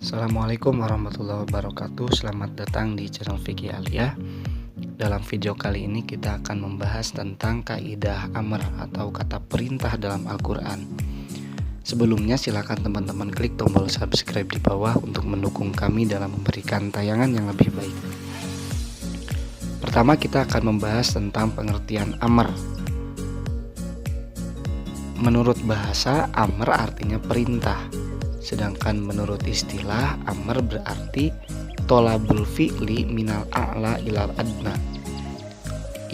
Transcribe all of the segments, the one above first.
Assalamualaikum warahmatullahi wabarakatuh. Selamat datang di channel Fikih Aliyah. Dalam video kali ini kita akan membahas tentang kaidah amr atau kata perintah dalam Al-Quran. Sebelumnya silakan teman-teman klik tombol subscribe di bawah untuk mendukung kami dalam memberikan tayangan yang lebih baik. Pertama kita akan membahas tentang pengertian amr. Menurut bahasa, amr artinya perintah. Sedangkan menurut istilah, amr berarti tolabul fi'li minal a'la ilal adna,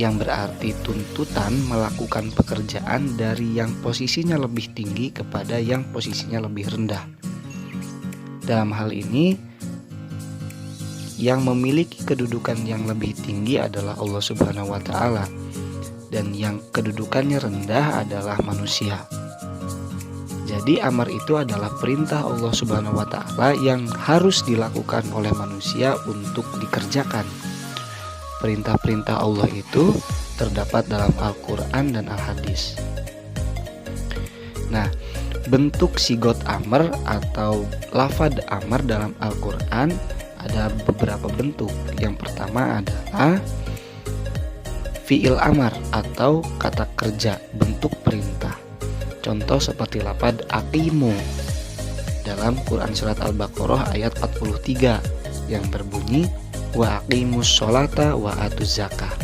yang berarti tuntutan melakukan pekerjaan dari yang posisinya lebih tinggi kepada yang posisinya lebih rendah. Dalam hal ini, yang memiliki kedudukan yang lebih tinggi adalah Allah Subhanahu wa Ta'ala, dan yang kedudukannya rendah adalah manusia. Jadi amar itu adalah perintah Allah Subhanahu wa Ta'ala yang harus dilakukan oleh manusia untuk dikerjakan. Perintah-perintah Allah itu terdapat dalam Al-Quran dan Al-Hadis. Nah, bentuk sigot amar atau lafad amar dalam Al-Quran ada beberapa bentuk. Yang pertama adalah fi'il amar atau kata kerja, bentuk perintah. Contoh seperti lafaz aqimu dalam Quran surat Al-Baqarah ayat 43 yang berbunyi wa aqimus sholata wa atuz zakah,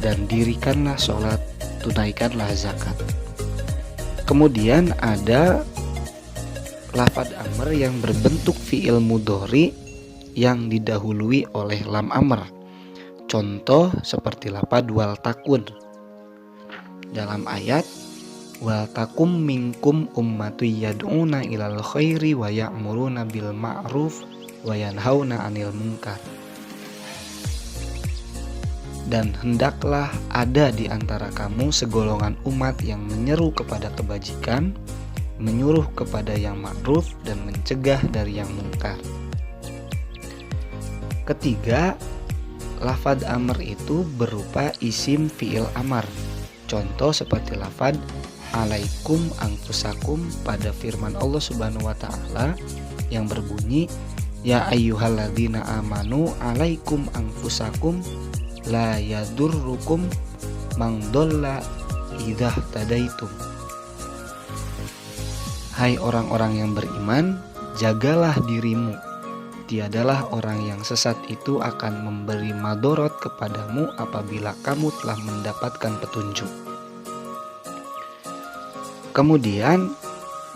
dan dirikanlah sholat, tunaikanlah zakat. Kemudian ada lafaz amr yang berbentuk fi'il mudhari yang didahului oleh lam amr. Contoh seperti lafaz wal takun dalam ayat wal takum minkum ummatu yad'una ilal khairi wa ya'muruna bil ma'ruf wa yanhauna 'anil munkar. Dan hendaklah ada di antara kamu segolongan umat yang menyeru kepada kebajikan, menyuruh kepada yang ma'ruf, dan mencegah dari yang munkar. Ketiga, lafad amr itu berupa isim fi'il amar. Contoh seperti lafad alaikum anfusakum pada firman Allah Subhanahu wa Ta'ala yang berbunyi ya ayyuhalladzina amanu alaikum anfusakum la yadurrukum man dhalla idza tadaitum. Hai orang-orang yang beriman, jagalah dirimu, tiadalah orang yang sesat itu akan memberi madorot kepadamu apabila kamu telah mendapatkan petunjuk. Kemudian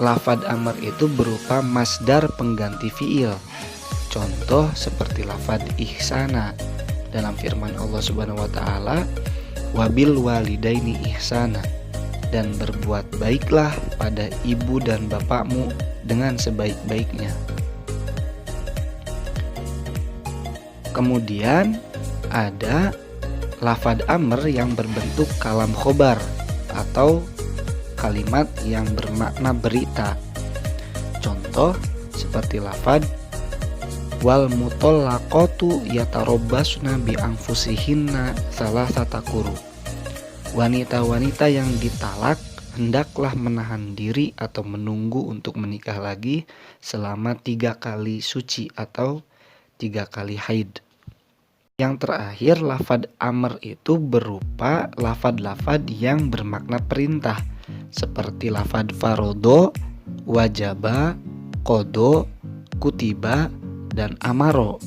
lafad amr itu berupa masdar pengganti fi'il. Contoh seperti lafad ihsana dalam firman Allah Subhanahu wa Ta'ala wabil walidaini ihsana, dan berbuat baiklah pada ibu dan bapakmu dengan sebaik-baiknya. Kemudian ada lafad amr yang berbentuk kalam khobar atau kalimat yang bermakna berita. Contoh seperti lafad wal mutallaqatu yatarabbasna bi anfusihinna salasata quru. Wanita-wanita yang ditalak hendaklah menahan diri atau menunggu untuk menikah lagi selama 3 kali suci atau 3 kali haid. Yang terakhir, lafad amr itu berupa lafad-lafad yang bermakna perintah seperti lafad farodo, wajaba, kodo, kutiba, dan amaro.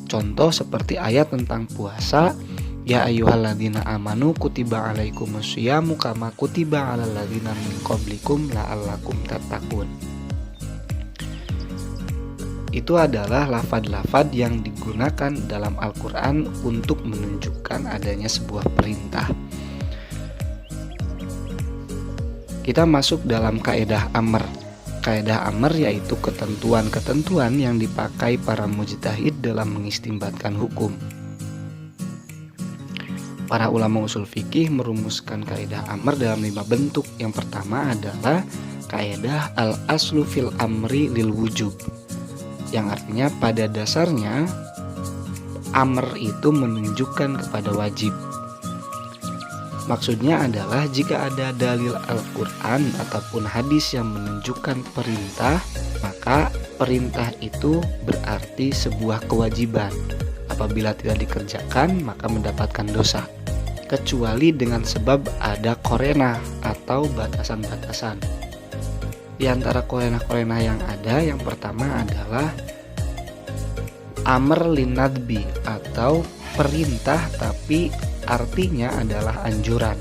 Contoh seperti ayat tentang puasa ya ayyuhalladzina amanu kutiba alaikumusyamu kama kutiba alal ladzina min qablikum la'allakum tattaqun. Itu adalah lafad-lafad yang digunakan dalam Al-Quran untuk menunjukkan adanya sebuah perintah. Kita masuk dalam kaidah amr. Kaidah amr yaitu ketentuan-ketentuan yang dipakai para mujtahid dalam mengistinbatkan hukum. Para ulama usul fikih merumuskan kaidah amr dalam 5 bentuk. Yang pertama adalah kaidah al-aslu fil amri lil wujub, yang artinya pada dasarnya amr itu menunjukkan kepada wajib. Maksudnya adalah jika ada dalil Al-Quran ataupun hadis yang menunjukkan perintah, maka perintah itu berarti sebuah kewajiban. Apabila tidak dikerjakan, maka mendapatkan dosa. Kecuali dengan sebab ada korena atau batasan-batasan. Di antara korena-korena yang ada, yang pertama adalah amr linadbi atau perintah tapi artinya adalah anjuran.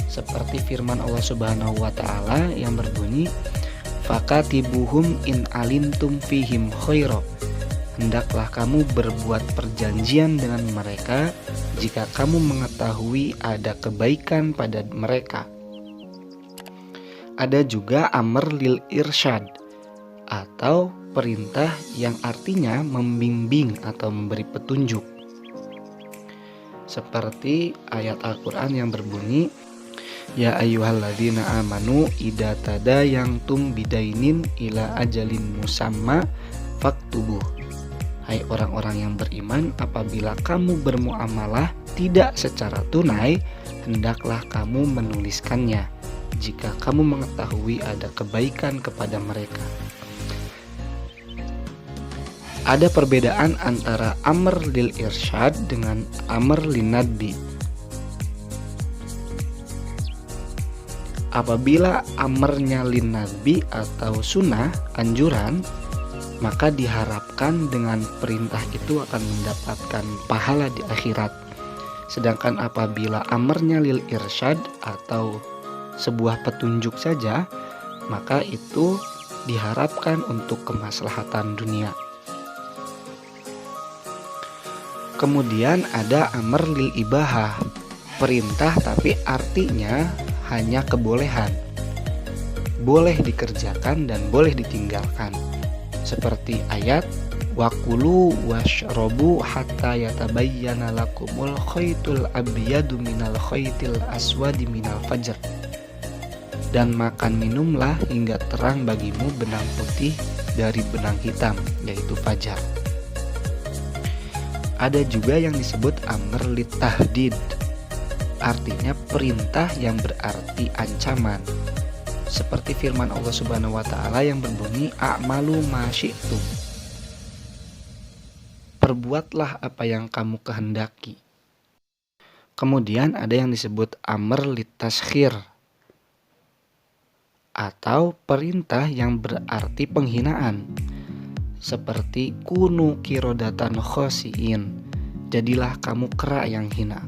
Seperti firman Allah Subhanahu wa taala yang berbunyi, "Fakatibuhum in alimtum fihim khaira." Hendaklah kamu berbuat perjanjian dengan mereka jika kamu mengetahui ada kebaikan pada mereka. Ada juga amr lil irsyad atau perintah yang artinya membimbing atau memberi petunjuk. Seperti ayat Al-Qur'an yang berbunyi, "Ya ayyuhalladzina amanu idza tadayantum bidainin ila ajalin musamma faktubuh." Hai orang-orang yang beriman, apabila kamu bermuamalah tidak secara tunai, hendaklah kamu menuliskannya jika kamu mengetahui ada kebaikan kepada mereka. Ada perbedaan antara amr lil irsyad dengan amr linadbi. Apabila amrnya linadbi atau sunnah, anjuran, maka diharapkan dengan perintah itu akan mendapatkan pahala di akhirat. Sedangkan apabila amrnya lil irsyad atau sebuah petunjuk saja, maka itu diharapkan untuk kemaslahatan dunia. Kemudian ada amr lil ibahah, perintah tapi artinya hanya kebolehan. Boleh dikerjakan dan boleh ditinggalkan. Seperti ayat wakulu washrobu hatta yatabayyana lakumul khaytul abyadu minal khaytil aswadi minal fajr. Dan makan minumlah hingga terang bagimu benang putih dari benang hitam, yaitu fajar. Ada juga yang disebut amr litahdid, artinya perintah yang berarti ancaman. Seperti firman Allah Subhanahu wa taala yang berbunyi, "A'malu ma syi'tum." Perbuatlah apa yang kamu kehendaki. Kemudian ada yang disebut amr litaskhir atau perintah yang berarti penghinaan. Seperti kunu kirodatan khosiin, jadilah kamu kera yang hina.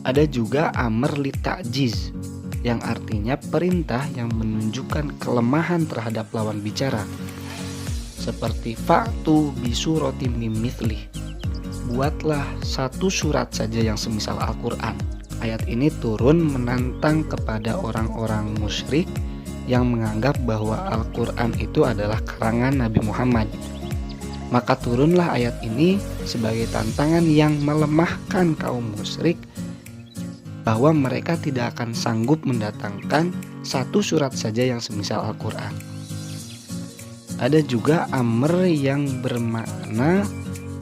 Ada juga amr li ta'jiz yang artinya perintah yang menunjukkan kelemahan terhadap lawan bicara. Seperti fa'tu bisuratim mim mithlih. Buatlah satu surat saja yang semisal Al-Qur'an. Ayat ini turun menantang kepada orang-orang musyrik yang menganggap bahwa Al-Qur'an itu adalah karangan Nabi Muhammad. Maka turunlah ayat ini sebagai tantangan yang melemahkan kaum musyrik bahwa mereka tidak akan sanggup mendatangkan satu surat saja yang semisal Al-Qur'an. Ada juga amr yang bermakna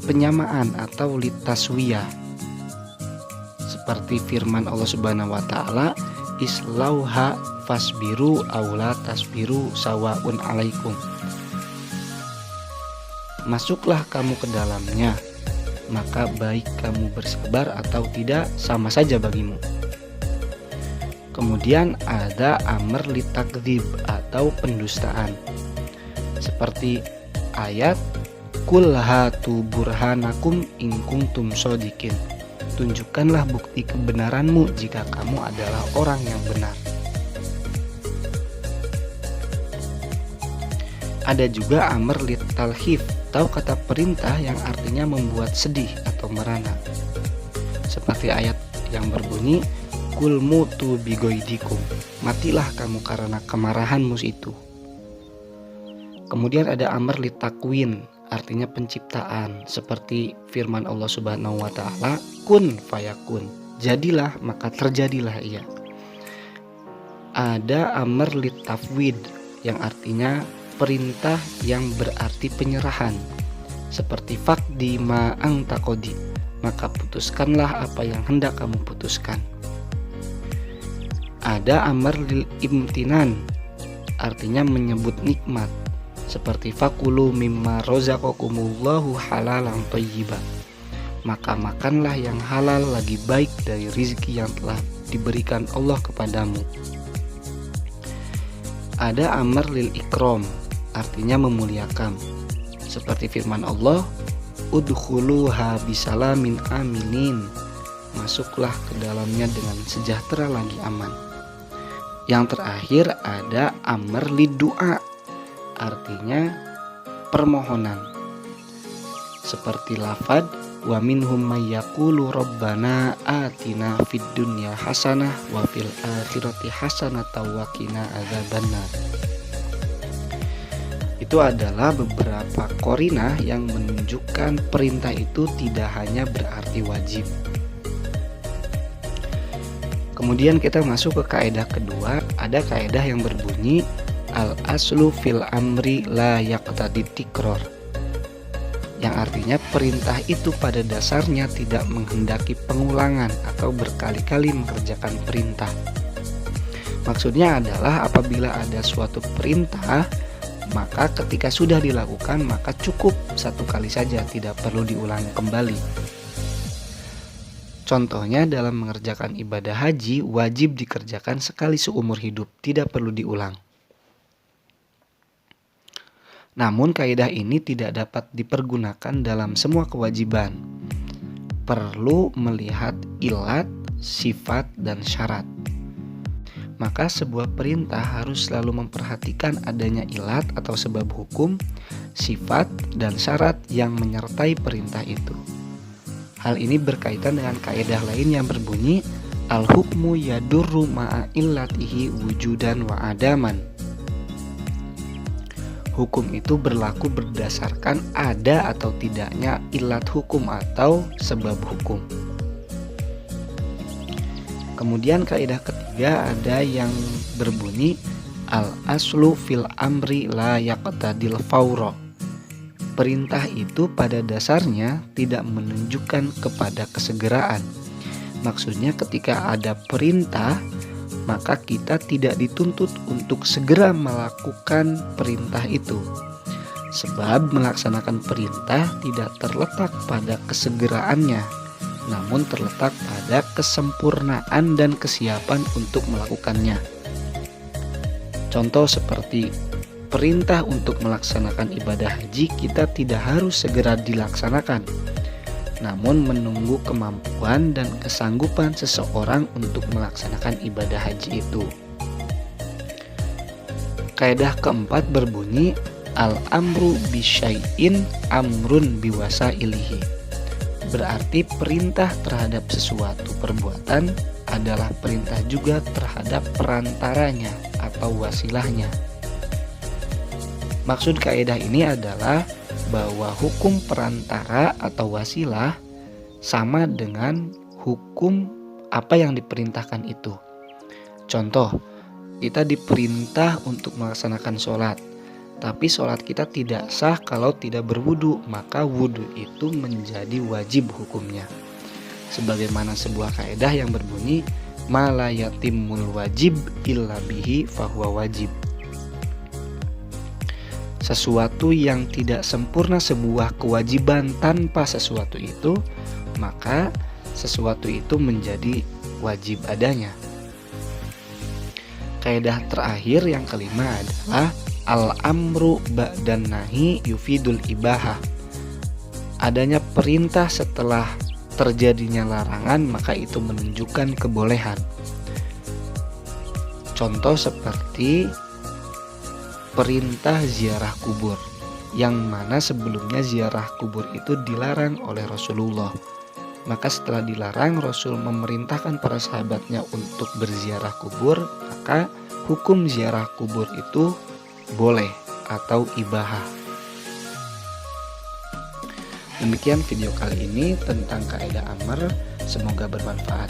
penyamaan atau litaswiyah. Seperti firman Allah Subhanahu wa taala, "Islauha fasbiru aula tasbiru sawaun alaikum." Masuklah kamu ke dalamnya, maka baik kamu bersabar atau tidak sama saja bagimu. Kemudian ada amr litakdzib atau pendustaan. Seperti ayat kul hatu burhanakum in kuntum shodiqin. Tunjukkanlah bukti kebenaranmu jika kamu adalah orang yang benar. Ada juga amr litalhif atau kata perintah yang artinya membuat sedih atau merana. Seperti ayat yang berbunyi, "Kul mutu bigoidikum." Matilah kamu karena kemarahanmu itu. Kemudian ada amr litakwin, artinya penciptaan. Seperti firman Allah Subhanahu wa taala, "Kun fayakun." Jadilah maka terjadilah ia. Ada amr litafwid yang artinya perintah yang berarti penyerahan. Seperti faqdi ma anta qadi, maka putuskanlah apa yang hendak kamu putuskan. Ada amr lil imtinan artinya menyebut nikmat, seperti fakulu mimma rozaqakumullahu halalan thayyiba. Maka makanlah yang halal lagi baik dari rizki yang telah diberikan Allah kepadamu. Ada amar lil ikram, artinya memuliakan, seperti firman Allah, udkhuluha bisalamin aminin, masuklah ke dalamnya dengan sejahtera lagi aman. Yang terakhir ada amar lid du'a, artinya permohonan, seperti lafad wa minhum may yaqulu rabbana atina fid dunya hasanah wa fil akhirati hasanah wa qina adzabannar. Itu adalah beberapa qarinah yang menunjukkan perintah itu tidak hanya berarti wajib. Kemudian kita masuk ke kaidah kedua. Ada kaidah yang berbunyi al aslu fil amri la yaqtadi tikror, yang artinya perintah itu pada dasarnya tidak menghendaki pengulangan atau berkali-kali mengerjakan perintah. Maksudnya adalah apabila ada suatu perintah, maka ketika sudah dilakukan maka cukup satu kali saja, tidak perlu diulang kembali. Contohnya dalam mengerjakan ibadah haji wajib dikerjakan sekali seumur hidup, tidak perlu diulang. Namun kaidah ini tidak dapat dipergunakan dalam semua kewajiban. Perlu melihat ilat, sifat, dan syarat. Maka sebuah perintah harus selalu memperhatikan adanya ilat atau sebab hukum, sifat, dan syarat yang menyertai perintah itu. Hal ini berkaitan dengan kaidah lain yang berbunyi al-hukmu yadurru ma'a illatihi wujudan wa adaman. Hukum itu berlaku berdasarkan ada atau tidaknya ilat hukum atau sebab hukum. Kemudian kaidah ketiga ada yang berbunyi al-aslu fil amri la yaqtadil fawra. Perintah itu pada dasarnya tidak menunjukkan kepada kesegeraan. Maksudnya ketika ada perintah, maka kita tidak dituntut untuk segera melakukan perintah itu. Sebab melaksanakan perintah tidak terletak pada kesegeraannya, namun terletak pada kesempurnaan dan kesiapan untuk melakukannya. Contoh seperti perintah untuk melaksanakan ibadah haji, kita tidak harus segera dilaksanakan, namun menunggu kemampuan dan kesanggupan seseorang untuk melaksanakan ibadah haji itu. Kaidah keempat berbunyi al-amru bisyai'in amrun biwasailihi. Berarti perintah terhadap sesuatu perbuatan adalah perintah juga terhadap perantaranya atau wasilahnya. Maksud kaidah ini adalah bahwa hukum perantara atau wasilah sama dengan hukum apa yang diperintahkan itu. Contoh, kita diperintah untuk melaksanakan sholat, tapi sholat kita tidak sah kalau tidak berwudu, maka wudu itu menjadi wajib hukumnya. Sebagaimana sebuah kaidah yang berbunyi ma la yatimul wajib illa bihi fahuwa wajib. Sesuatu yang tidak sempurna sebuah kewajiban tanpa sesuatu itu, maka sesuatu itu menjadi wajib adanya. Kaidah terakhir yang kelima adalah al-amru ba'dan nahi yufidul ibahah. Adanya perintah setelah terjadinya larangan, maka itu menunjukkan kebolehan. Contoh seperti perintah ziarah kubur, yang mana sebelumnya ziarah kubur itu dilarang oleh Rasulullah. Maka setelah dilarang, Rasul memerintahkan para sahabatnya untuk berziarah kubur, maka hukum ziarah kubur itu boleh atau ibahah. Demikian video kali ini tentang kaidah amar, semoga bermanfaat.